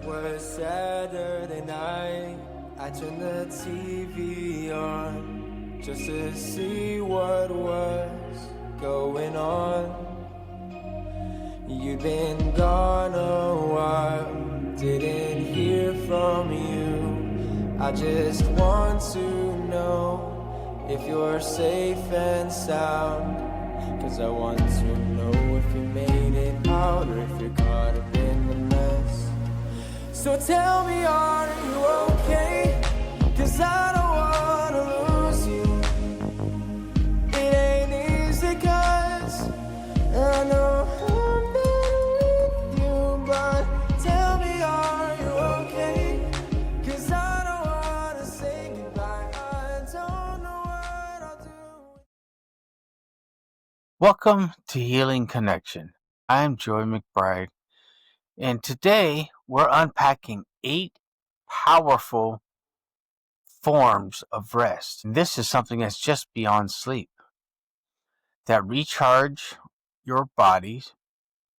was Saturday night. I turned the TV on just to see what was going on. You'd been gone a while, didn't hear from you. I just want to know if you're safe and sound, 'cause I want to know if you made it out or if you're caught up in the mess. So tell me, are you okay? 'Cause I don't wanna lose you. It ain't easy 'cause I know I'm not with you. But tell me, are you okay? 'Cause I don't wanna say goodbye. I don't know what I'll do. Welcome to Healing Connection. I'm Joy McBride, and today we're unpacking 8 powerful forms of rest. And this is something that's just beyond sleep, that recharge your body,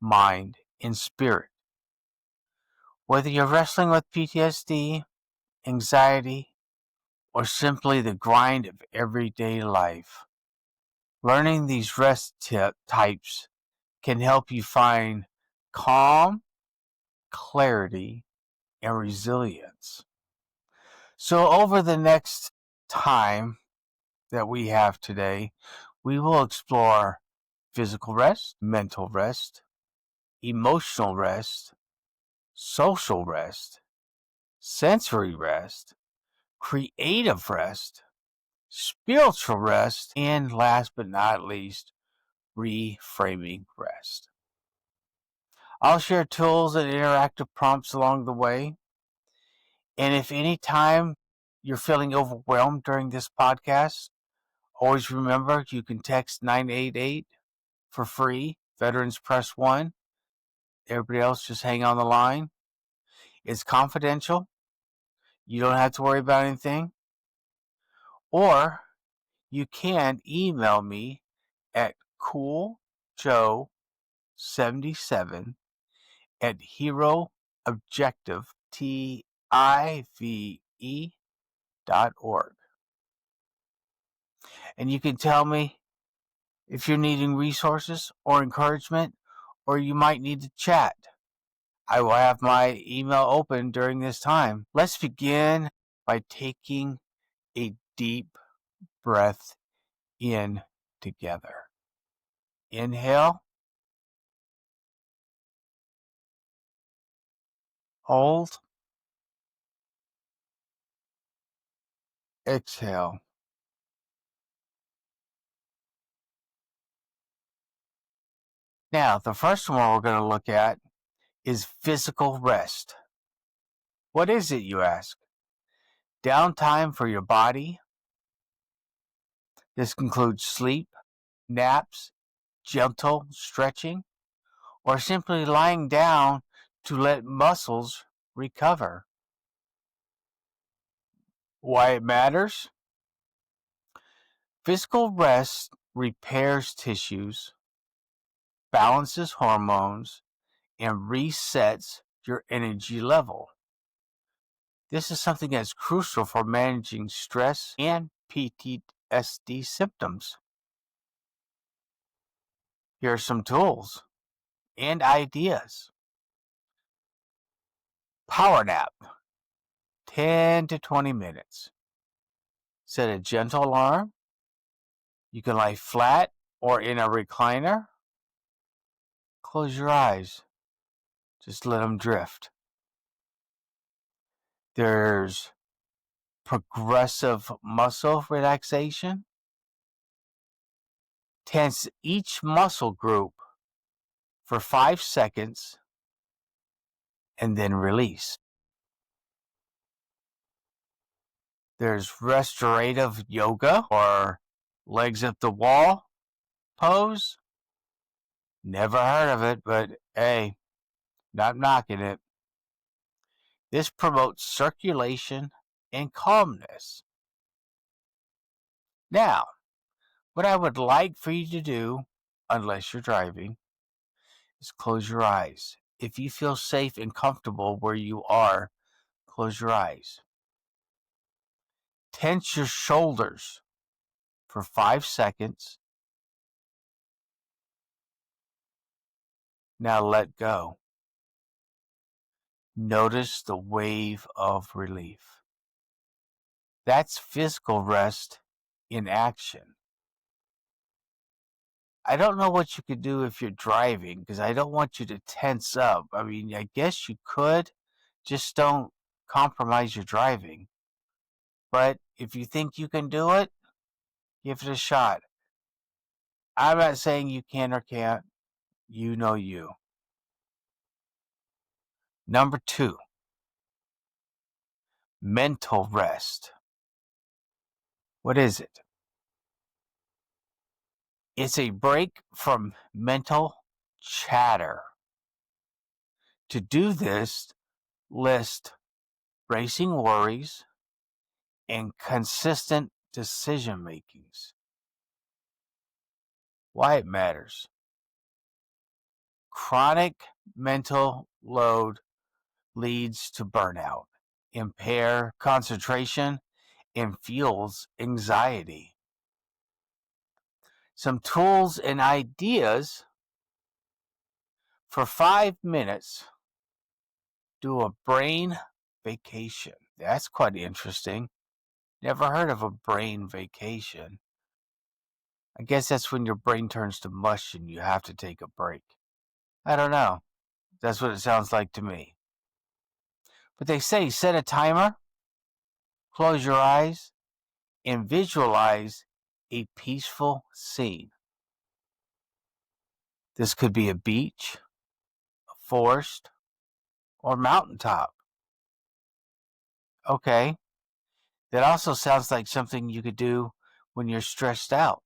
mind, and spirit. Whether you're wrestling with PTSD, anxiety, or simply the grind of everyday life, learning these rest types can help you find calm, clarity, and resilience. So over the next time that we have today, we will explore physical rest, mental rest, emotional rest, social rest, sensory rest, creative rest, spiritual rest, and last but not least, reframing rest. I'll share tools and interactive prompts along the way. And if any time you're feeling overwhelmed during this podcast, always remember you can text 988 for free. Veterans press 1. Everybody else just hang on the line. It's confidential. You don't have to worry about anything. Or you can email me at cooljoe77 at heroobjective.org. And you can tell me if you're needing resources or encouragement, or you might need to chat. I will have my email open during this time. Let's begin by taking a deep breath in together. Inhale. Hold. Exhale. Now, the first one we're going to look at is physical rest. What is it, you ask? Downtime for your body. This includes sleep, naps, gentle stretching, or simply lying down to let muscles recover. Why it matters? Physical rest repairs tissues, balances hormones, and resets your energy level. This is something that's crucial for managing stress and PTSD symptoms. Here are some tools and ideas. Power nap, 10 to 20 minutes. Set a gentle alarm. You can lie flat or in a recliner. Close your eyes. Just let them drift. There's progressive muscle relaxation. Tense each muscle group for 5 seconds and then release. There's restorative yoga or legs up the wall pose. Never heard of it, but hey, not knocking it. This promotes circulation and calmness. Now, what I would like for you to do, unless you're driving, is close your eyes If you feel safe and comfortable where you are, close your eyes. Tense your shoulders for 5 seconds. Now let go. Notice the wave of relief. That's physical rest in action. I don't know what you could do if you're driving because I don't want you to tense up. I mean, I guess you could. Just don't compromise your driving. But if you think you can do it, give it a shot. I'm not saying you can or can't. You know you. Number 2, mental rest. What is it? It's a break from mental chatter. To do this, list racing worries and consistent decision makings. Why it matters. Chronic mental load leads to burnout, impair concentration, and fuels anxiety. Some tools and ideas: for 5 minutes, do a brain vacation. That's quite interesting. Never heard of a brain vacation. I guess that's when your brain turns to mush and you have to take a break. I don't know. That's what it sounds like to me. But they say set a timer, close your eyes, and visualize a peaceful scene. This could be a beach, a forest, or mountaintop. Okay. That also sounds like something you could do when you're stressed out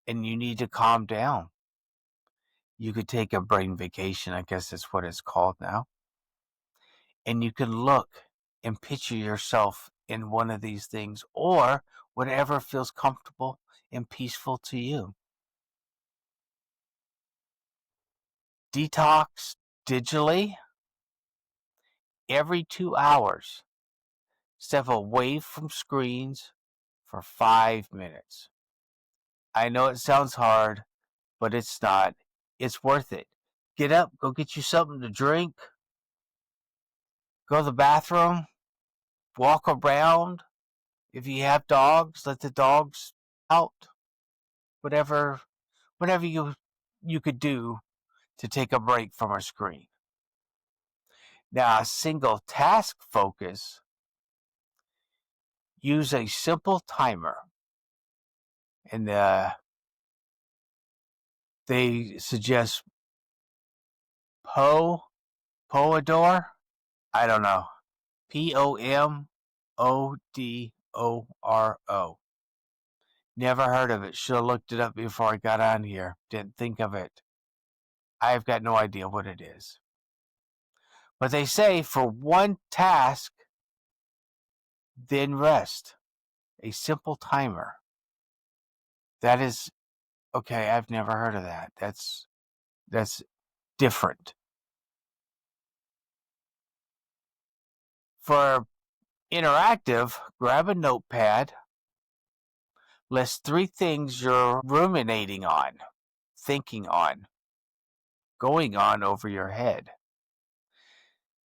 and you need to calm down. You could take a brain vacation, I guess that's what it's called now. And you can look and picture yourself in one of these things or whatever feels comfortable and peaceful to you. Detox digitally every 2 hours. Step away from screens for 5 minutes. I know it sounds hard, but it's not. It's worth it. Get up, go get you something to drink, go to the bathroom, walk around. If you have dogs, let the dogs out. Whatever you could do to take a break from a screen. Now, a single task focus. Use a simple timer. And they suggest Pomodoro. I don't know. Pomodoro. Never heard of it. Should have looked it up before I got on here. Didn't think of it. I've got no idea what it is. But they say for one task, then rest. A simple timer. That is okay. I've never heard of that. That's different. For interactive, grab a notepad. List 3 things you're ruminating on, thinking on, going on over your head.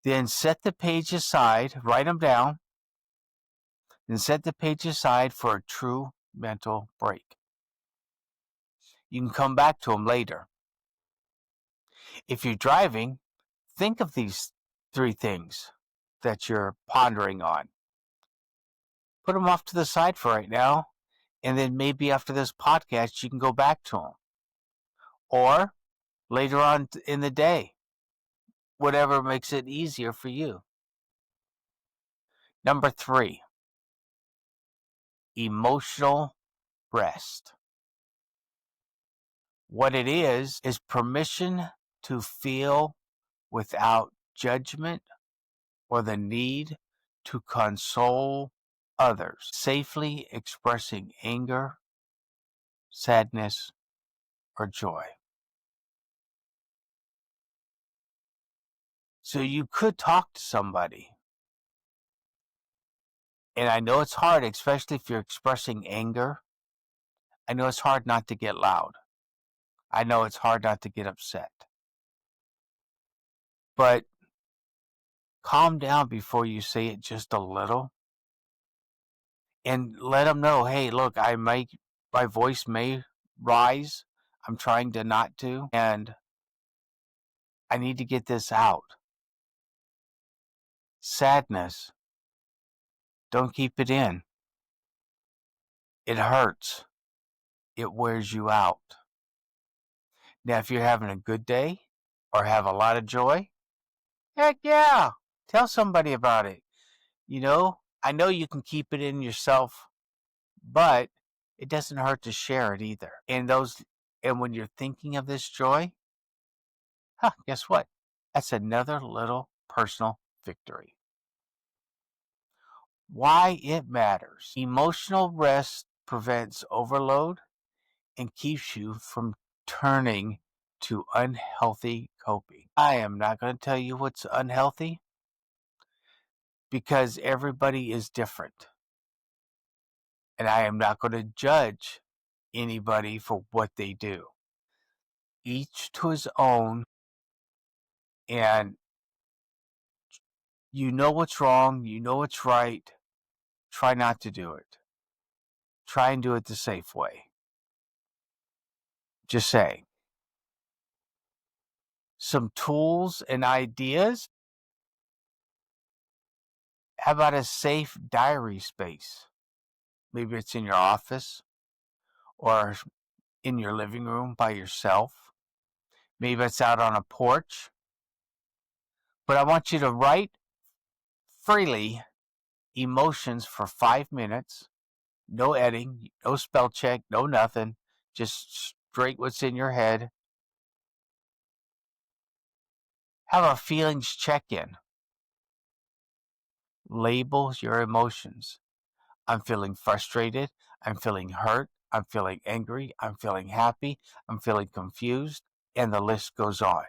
Then set the page aside, write them down, then set the page aside for a true mental break. You can come back to them later. If you're driving, think of these 3 things that you're pondering on. Put them off to the side for right now, and then maybe after this podcast, you can go back to them. Or later on in the day, whatever makes it easier for you. Number 3, emotional rest. What it is permission to feel without judgment or the need to console others, safely expressing anger, sadness, or joy. So you could talk to somebody. And I know it's hard, especially if you're expressing anger. I know it's hard not to get loud. I know it's hard not to get upset. But calm down before you say it just a little. And let them know, hey, look, my voice may rise. I'm trying to not to. And I need to get this out. Sadness, don't keep it in. It hurts. It wears you out. Now, if you're having a good day or have a lot of joy, heck yeah, tell somebody about it. I know you can keep it in yourself, but it doesn't hurt to share it either. And when you're thinking of this joy, guess what? That's another little personal victory. Why it matters. Emotional rest prevents overload and keeps you from turning to unhealthy coping. I am not going to tell you what's unhealthy because everybody is different. And I am not going to judge anybody for what they do. Each to his own. And you know what's wrong. You know what's right. Try not to do it. Try and do it the safe way. Just saying. Some tools and ideas. How about a safe diary space? Maybe it's in your office or in your living room by yourself. Maybe it's out on a porch. But I want you to write freely emotions for 5 minutes. No editing, no spell check, no nothing. Just straight what's in your head. Have a feelings check-in. Label your emotions. I'm feeling frustrated. I'm feeling hurt. I'm feeling angry. I'm feeling happy. I'm feeling confused. And the list goes on.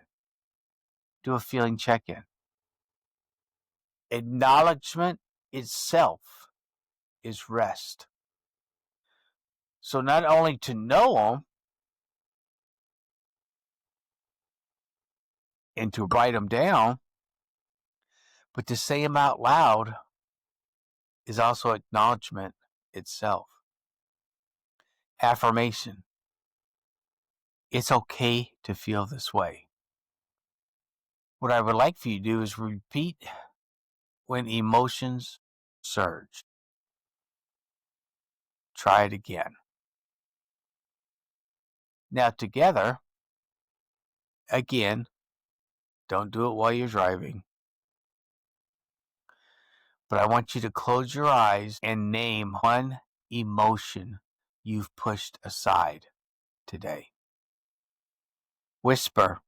Do a feeling check-in. Acknowledgement itself is rest. So not only to know them and to write them down, but to say them out loud is also acknowledgement itself. Affirmation. It's okay to feel this way. What I would like for you to do is repeat when emotions surge. Try it again. Now together, again, don't do it while you're driving. But I want you to close your eyes and name one emotion you've pushed aside today. Whisper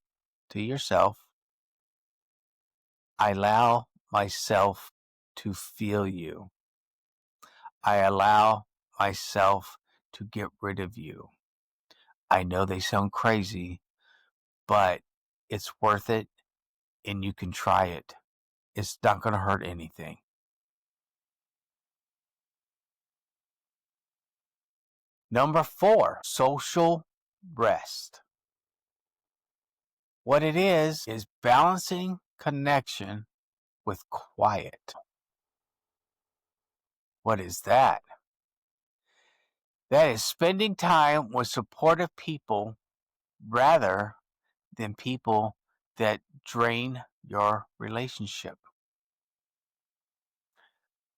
to yourself, I allow myself to feel you. I allow myself to get rid of you. I know they sound crazy, but it's worth it and you can try it. It's not going to hurt anything. Number 4, social rest. What it is balancing connection with quiet. What is that? That is spending time with supportive people rather than people that drain your relationship.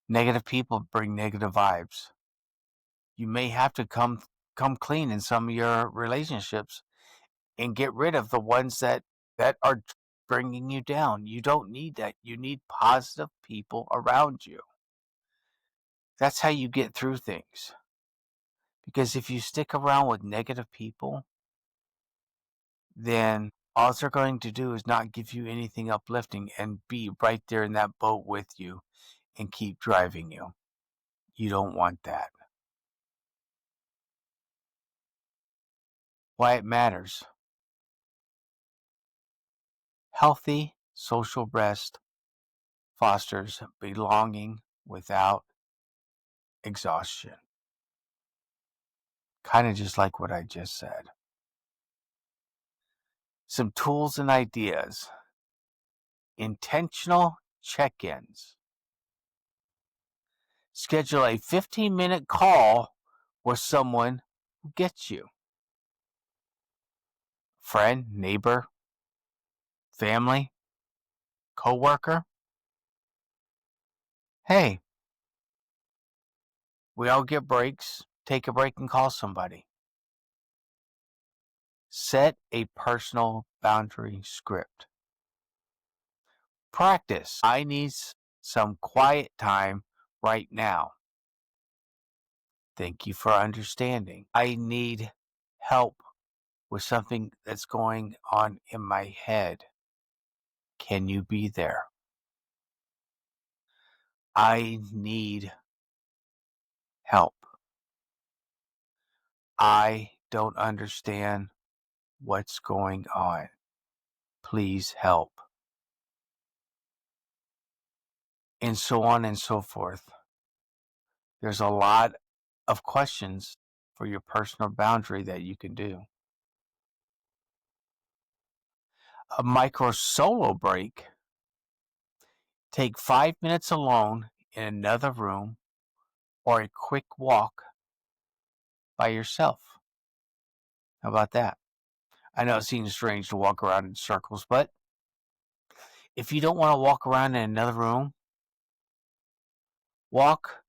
Negative people bring negative vibes. You may have to come clean in some of your relationships and get rid of the ones that are bringing you down. You don't need that. You need positive people around you. That's how you get through things. Because if you stick around with negative people, then all they're going to do is not give you anything uplifting and be right there in that boat with you and keep driving you. You don't want that. Why it matters. Healthy Social rest fosters belonging without exhaustion. Kind of just like what I just said. Some tools and ideas. Intentional check-ins. Schedule a 15-minute call with someone who gets you. Friend, neighbor, family, coworker. Hey, we all get breaks. Take a break and call somebody. Set a personal boundary script. Practice. I need some quiet time right now. Thank you for understanding. I need help with something that's going on in my head. Can you be there? I need help. I don't understand what's going on. Please help. And so on and so forth. There's a lot of questions for your personal boundary that you can do. A micro solo break. Take 5 minutes alone in another room or a quick walk by yourself. How about that? I know it seems strange to walk around in circles, but if you don't want to walk around in another room, walk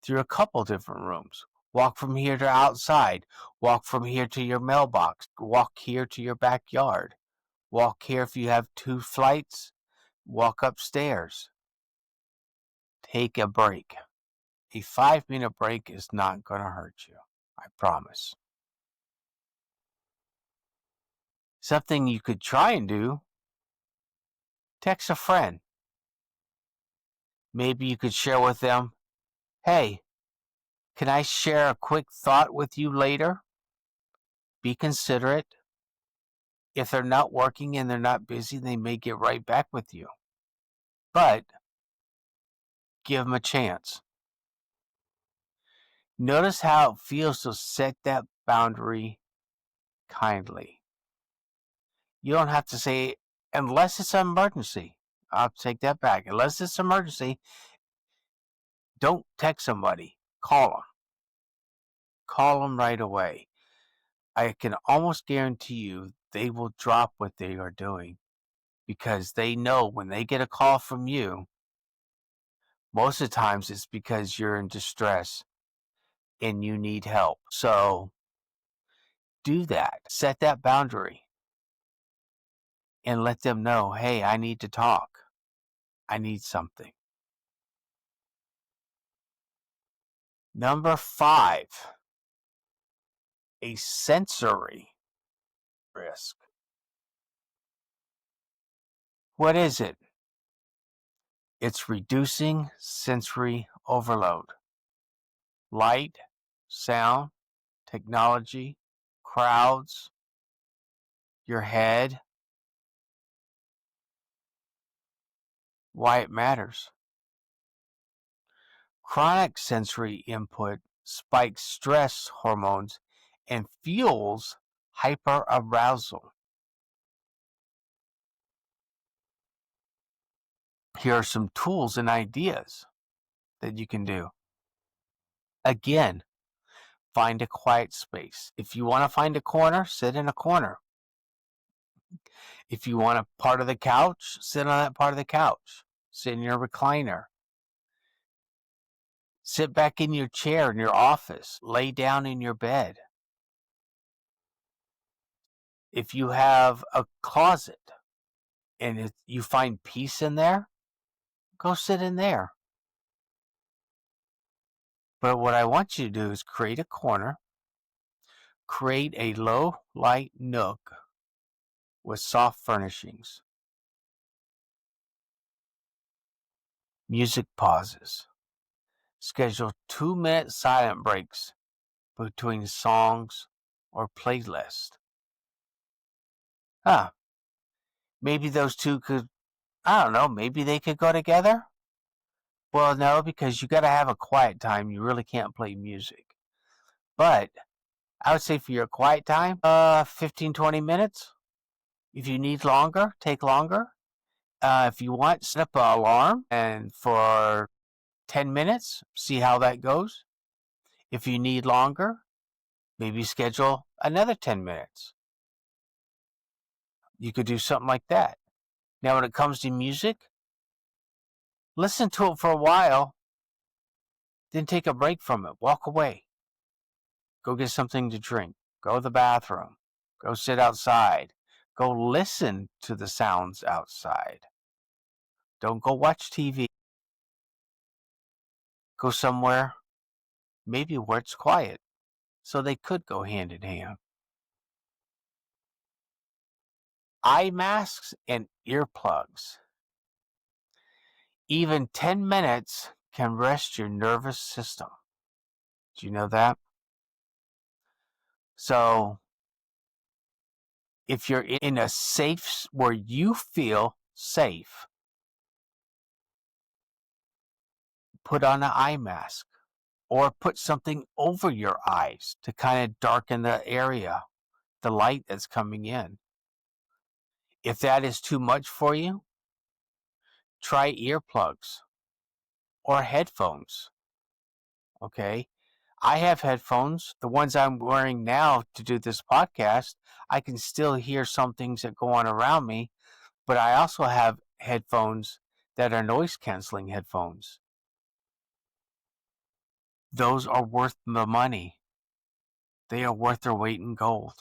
through a couple different rooms. Walk from here to outside. Walk from here to your mailbox. Walk here to your backyard. Walk here if you have 2 flights. Walk upstairs. Take a break. A 5-minute break is not going to hurt you. I promise. Something you could try and do, text a friend. Maybe you could share with them, hey, can I share a quick thought with you later? Be considerate. If they're not working and they're not busy, they may get right back with you. But give them a chance. Notice how it feels to set that boundary kindly. You don't have to say, unless it's an emergency. I'll take that back. Unless it's an emergency, don't text somebody. Call them. Call them right away. I can almost guarantee you they will drop what they are doing because they know when they get a call from you, most of the times it's because you're in distress and you need help. So do that. Set that boundary and let them know, hey, I need to talk. I need something. Number 5, a sensory risk. What is it? It's reducing sensory overload. Light, sound, technology, crowds, your head. Why it matters. Chronic sensory input spikes stress hormones and fuels hyperarousal. Here are some tools and ideas that you can do. Again, find a quiet space. If you want to find a corner, sit in a corner. If you want a part of the couch, sit on that part of the couch. Sit in your recliner. Sit back in your chair in your office. Lay down in your bed. If you have a closet and if you find peace in there, go sit in there. But what I want you to do is create a corner, create a low light nook with soft furnishings, music pauses, schedule 2-minute silent breaks between songs or playlists. Maybe those two could I don't know, maybe they could go together? Well, no, because you got to have a quiet time. You really can't play music. But I would say for your quiet time, 15, 20 minutes. If you need longer, take longer. If you want, set up an alarm and for 10 minutes, see how that goes. If you need longer, maybe schedule another 10 minutes. You could do something like that. Now, when it comes to music, listen to it for a while, then take a break from it. Walk away. Go get something to drink. Go to the bathroom. Go sit outside. Go listen to the sounds outside. Don't go watch TV. Go somewhere, maybe where it's quiet. So they could go hand in hand. Eye masks and earplugs. Even 10 minutes can rest your nervous system. Do you know that? So if you're in a safe where you feel safe, put on an eye mask or put something over your eyes to kind of darken the area, the light that's coming in. If that is too much for you, try earplugs or headphones. Okay. I have headphones. The ones I'm wearing now to do this podcast, I can still hear some things that go on around me, but I also have headphones that are noise canceling headphones. Those are worth the money. They are worth their weight in gold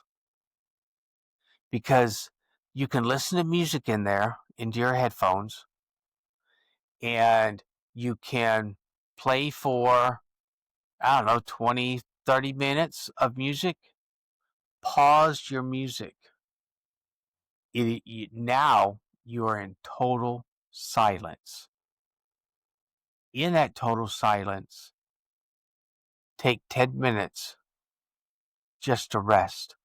because you can listen to music in there into your headphones and you can play for, I don't know, 20, 30 minutes of music. Pause your music. Now you are in total silence. In that total silence, take 10 minutes just to rest.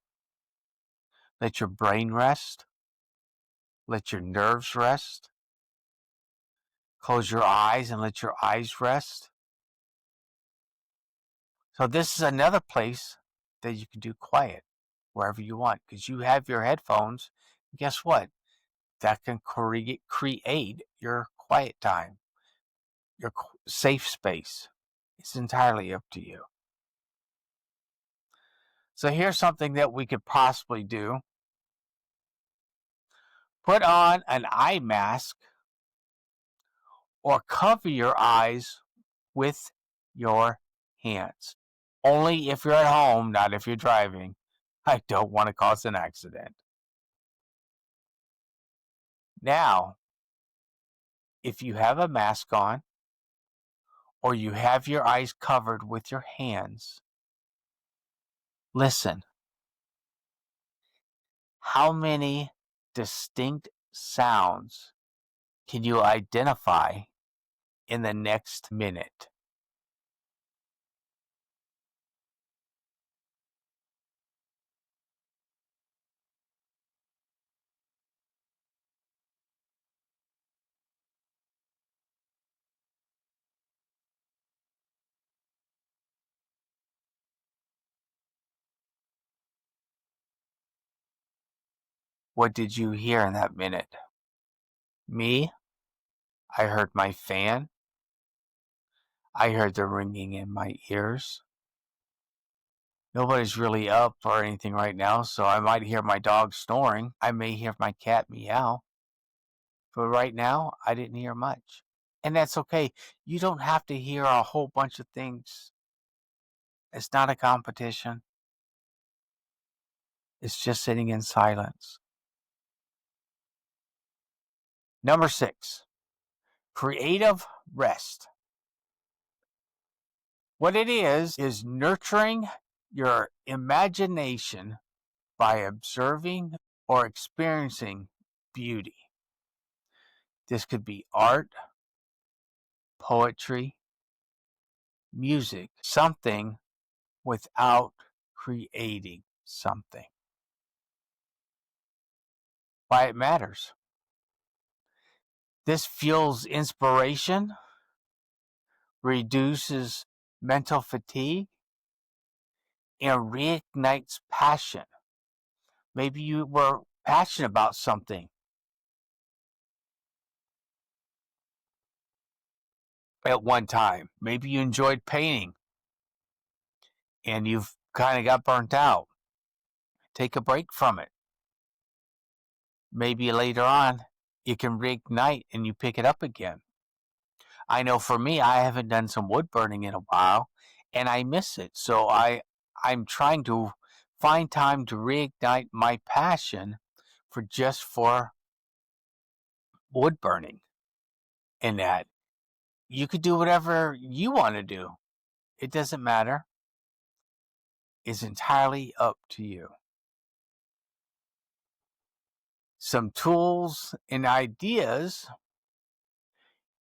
Let your brain rest. Let your nerves rest. Close your eyes and let your eyes rest. So this is another place that you can do quiet wherever you want because you have your headphones. Guess what? That can create your quiet time, your safe space. It's entirely up to you. So here's something that we could possibly do. Put on an eye mask or cover your eyes with your hands. Only if you're at home, not if you're driving. I don't want to cause an accident. Now, if you have a mask on or you have your eyes covered with your hands, listen. How many distinct sounds can you identify in the next minute? What did you hear in that minute? Me? I heard my fan. I heard the ringing in my ears. Nobody's really up or anything right now, so I might hear my dog snoring. I may hear my cat meow. But right now, I didn't hear much. And that's okay. You don't have to hear a whole bunch of things. It's not a competition. It's just sitting in silence. Number 6, creative rest. What it is nurturing your imagination by observing or experiencing beauty. This could be art, poetry, music, something without creating something. Why it matters. This fuels inspiration, reduces mental fatigue, and reignites passion. Maybe you were passionate about something at one time. Maybe you enjoyed painting and you've kind of got burnt out. Take a break from it. Maybe later on it can reignite and you pick it up again. I know for me, I haven't done some wood burning in a while and I miss it. So I'm trying to find time to reignite my passion for wood burning. And that you could do whatever you want to do. It doesn't matter. It's entirely up to you. Some tools and ideas: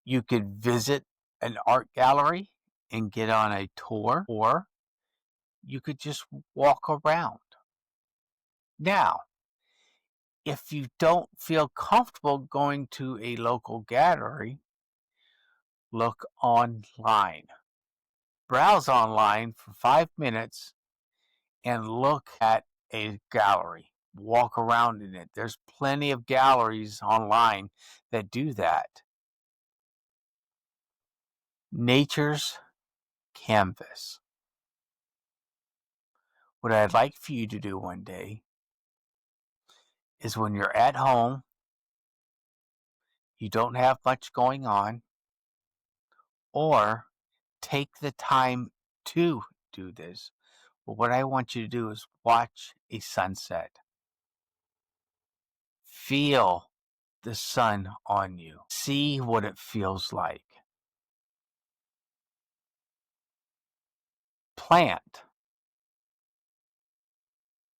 you could visit an art gallery and get on a tour, or you could just walk around. Now, if you don't feel comfortable going to a local gallery, look online. Browse online for 5 minutes and look at a gallery. Walk around in it. There's plenty of galleries online that do that. Nature's canvas. What I'd like for you to do one day is, when you're at home, you don't have much going on, or take the time to do this. But what I want you to do is watch a sunset. Feel the sun on you. See what it feels like. Plant.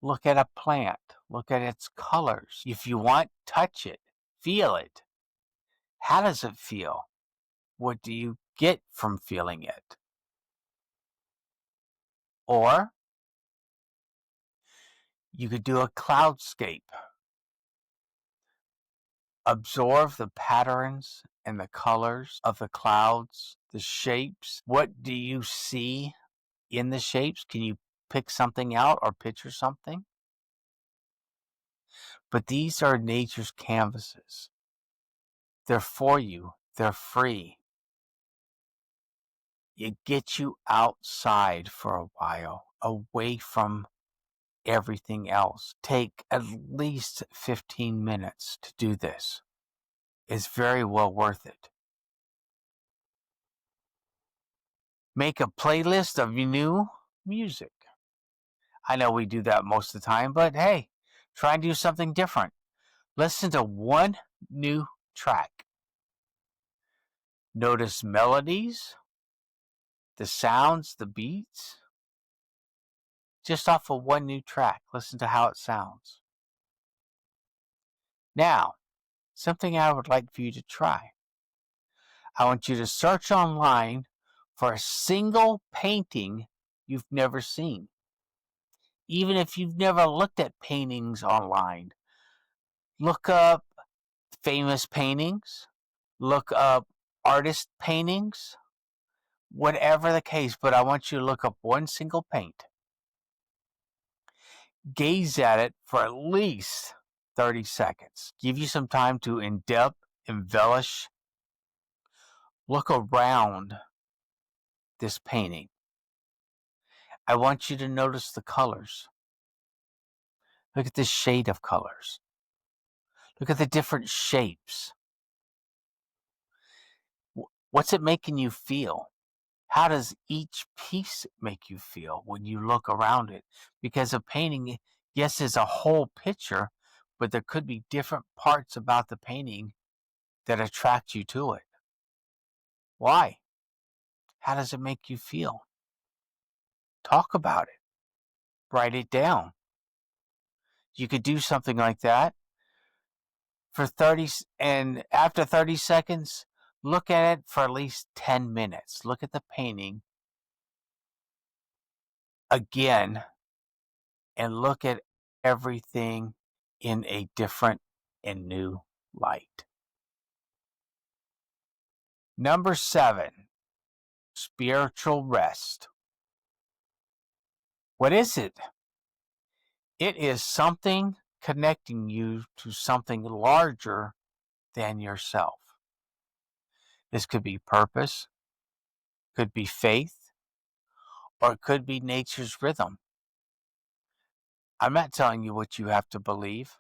Look at a plant. Look at its colors. If you want, touch it. Feel it. How does it feel? What do you get from feeling it? Or you could do a cloudscape. Absorb the patterns and the colors of the clouds, the shapes. What do you see in the shapes? Can you pick something out or picture something? But these are nature's canvases. They're for you. They're free. It gets you outside for a while, away from everything else. Take at least 15 minutes to do this. It's very well worth it. Make a playlist of new music. I know we do that most of the time, but hey, try and do something different. Listen to one new track. Notice melodies, the sounds, the beats. Just off of one new track, listen to how it sounds. Now, something I would like for you to try. I want you to search online for a single painting you've never seen. Even if you've never looked at paintings online, look up famous paintings, look up artist paintings, whatever the case, but I want you to look up one single paint. Gaze at it for at least 30 seconds. Give you some time to in-depth embellish. Look around this painting. I want you to notice the colors. Look at the shade of colors. Look at the different shapes. What's it making you feel? How does each piece make you feel when you look around it? Because a painting, yes, is a whole picture, but there could be different parts about the painting that attract you to it. Why? How does it make you feel? Talk about it. Write it down. You could do something like that for 30, and after 30 seconds, look at it for at least 10 minutes. Look at the painting again and look at everything in a different and new light. Number 7, spiritual rest. What is it? It is something connecting you to something larger than yourself. This could be purpose, could be faith, or it could be nature's rhythm. I'm not telling you what you have to believe.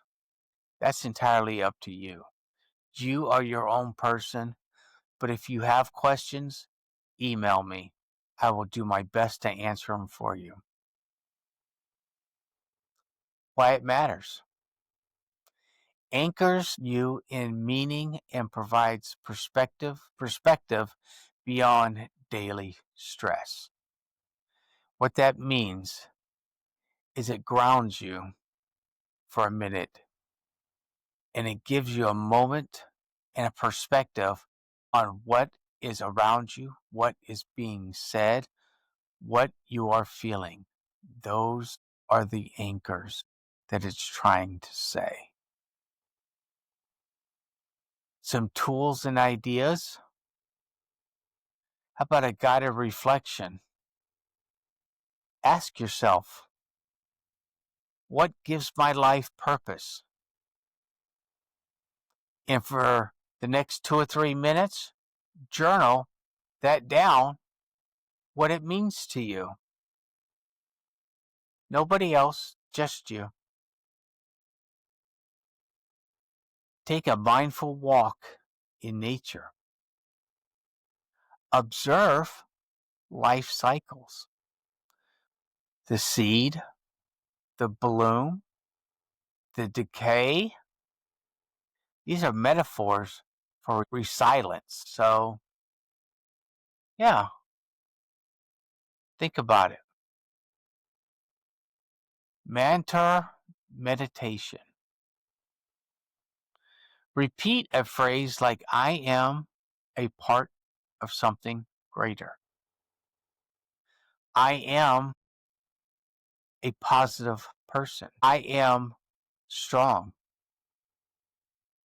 That's entirely up to you. You are your own person, but if you have questions, email me. I will do my best to answer them for you. Why it matters. Anchors you in meaning and provides perspective beyond daily stress. What that means is it grounds you for a minute and it gives you a moment and a perspective on what is around you, what is being said, what you are feeling. Those are the anchors that it's trying to say. Some tools and ideas. How about a guided reflection? Ask yourself, what gives my life purpose? And for the next 2 or 3 minutes, journal that down, what it means to you. Nobody else, just you. Take a mindful walk in nature. Observe life cycles. The seed, the bloom, the decay. These are metaphors for resilience. So, yeah, think about it. Mantra meditation. Repeat a phrase like, I am a part of something greater. I am a positive person. I am strong.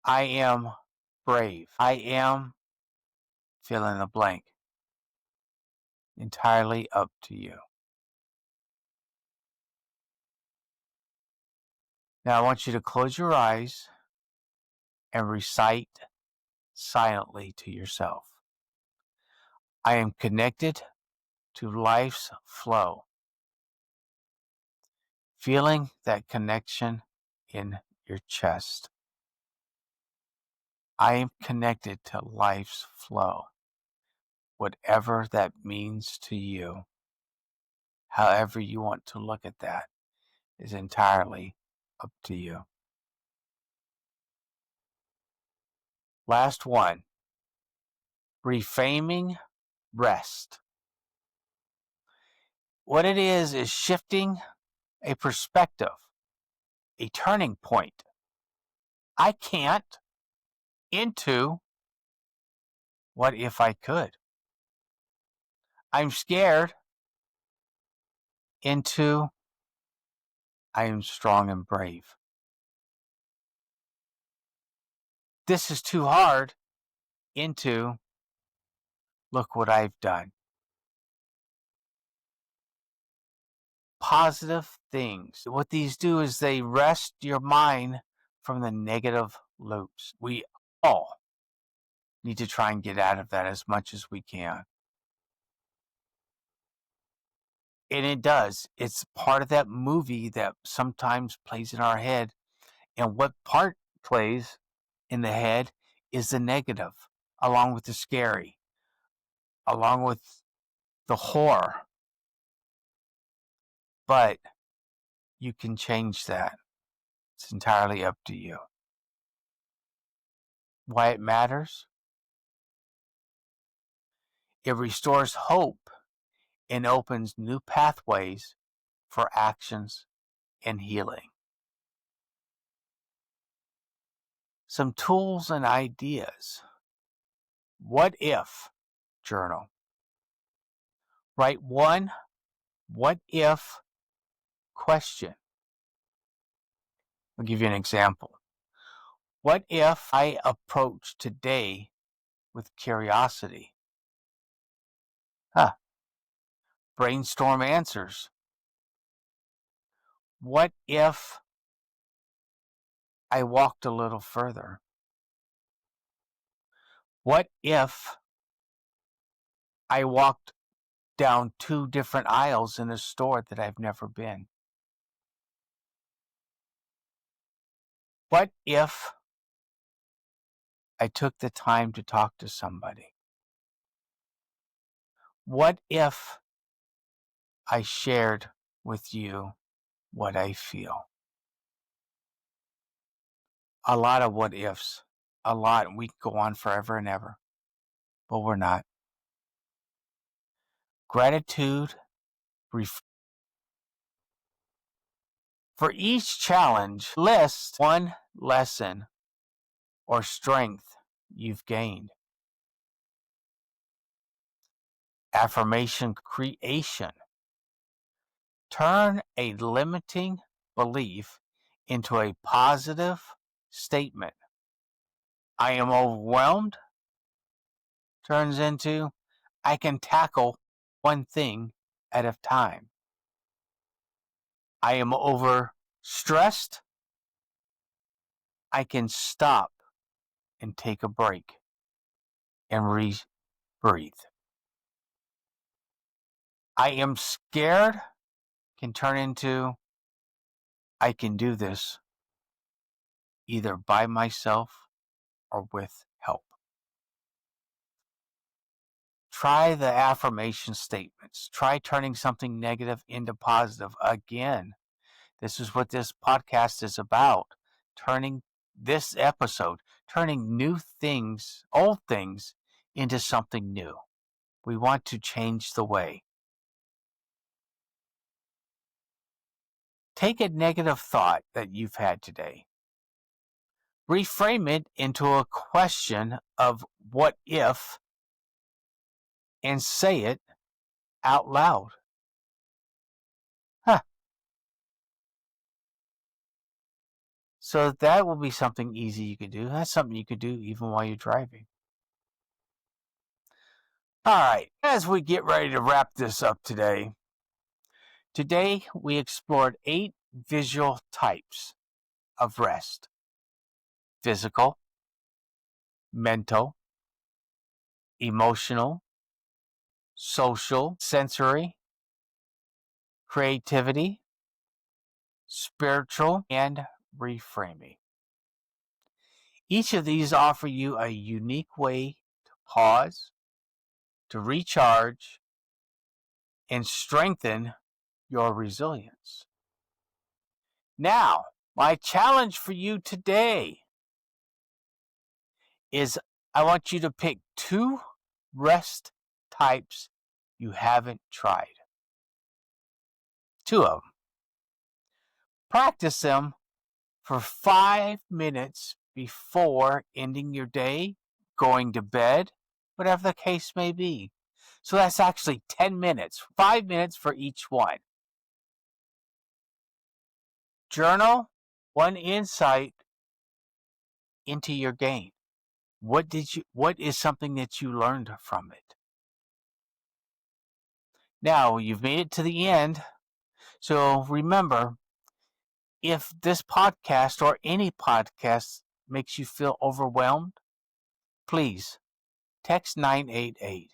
I am brave. I am fill in the blank. Entirely up to you. Now I want you to close your eyes and recite silently to yourself. I am connected to life's flow. Feeling that connection in your chest. I am connected to life's flow. Whatever that means to you, however you want to look at that, is entirely up to you. Last one. Reframing rest. What it is shifting a perspective, a turning point. I can't into what if I could? I'm scared into I am strong and brave. This is too hard into look what I've done. Positive things. What these do is they rest your mind from the negative loops. We all need to try and get out of that as much as we can. And it does. It's part of that movie that sometimes plays in our head. And what part plays in the head is the negative, along with the scary, along with the horror. But you can change that. It's entirely up to you. Why it matters? It restores hope and opens new pathways for actions and healing. Some tools and ideas. What if journal. Write one what if question. I'll give you an example. What if I approach today with curiosity. Brainstorm answers. What if I walked a little further? What if I walked down 2 different aisles in a store that I've never been? What if I took the time to talk to somebody? What if I shared with you what I feel? A lot of what ifs. A lot. We can go on forever and ever, but we're not. Gratitude. For each challenge, list one lesson or strength you've gained. Affirmation creation. Turn a limiting belief into a positive statement. I am overwhelmed turns into I can tackle one thing at a time. I am overstressed. I can stop and take a break and breathe. I am scared can turn into I can do this either by myself or with help. Try the affirmation statements. Try turning something negative into positive. Again, this is what this podcast is about. Turning this episode, turning new things, old things, into something new. We want to change the way. Take a negative thought that you've had today. Reframe it into a question of what if and say it out loud. So that will be something easy you could do. That's something you could do even while you're driving. All right, as we get ready to wrap this up today we explored 8 visual types of rest: physical, mental, emotional, social, sensory, creativity, spiritual, and reframing. Each of these offer you a unique way to pause, to recharge, and strengthen your resilience. Now, my challenge for you today is I want you to pick 2 rest types you haven't tried. 2 of them. Practice them for 5 minutes before ending your day, going to bed, whatever the case may be. So that's actually 10 minutes, 5 minutes for each one. Journal one insight into your gain. What is something that you learned from it? Now, you've made it to the end. So remember, if this podcast or any podcast makes you feel overwhelmed, please text 988.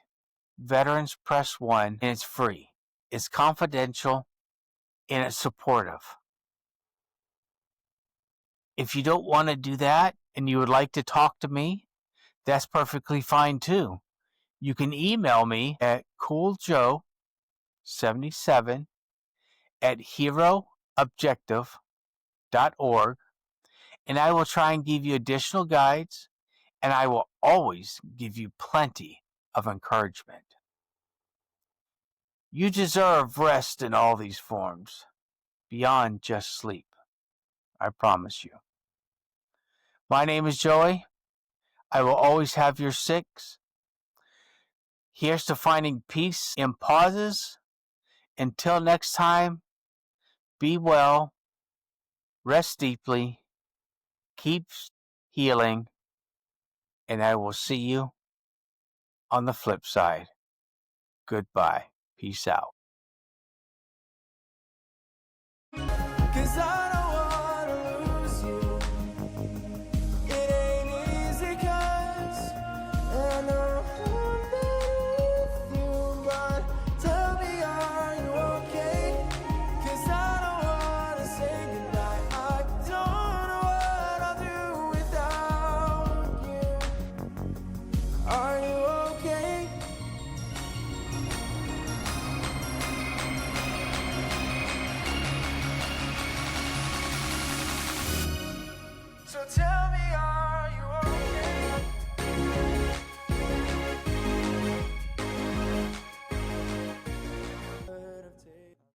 Veterans press 1 and it's free. It's confidential and it's supportive. If you don't want to do that and you would like to talk to me, that's perfectly fine too. You can email me at cooljoe77 at heroobjective.org, and I will try and give you additional guides, and I will always give you plenty of encouragement. You deserve rest in all these forms, beyond just sleep. I promise you. My name is Joey. I will always have your 6. Here's to finding peace in pauses. Until next time, be well, rest deeply, keep healing, and I will see you on the flip side. Goodbye. Peace out. 'Cause I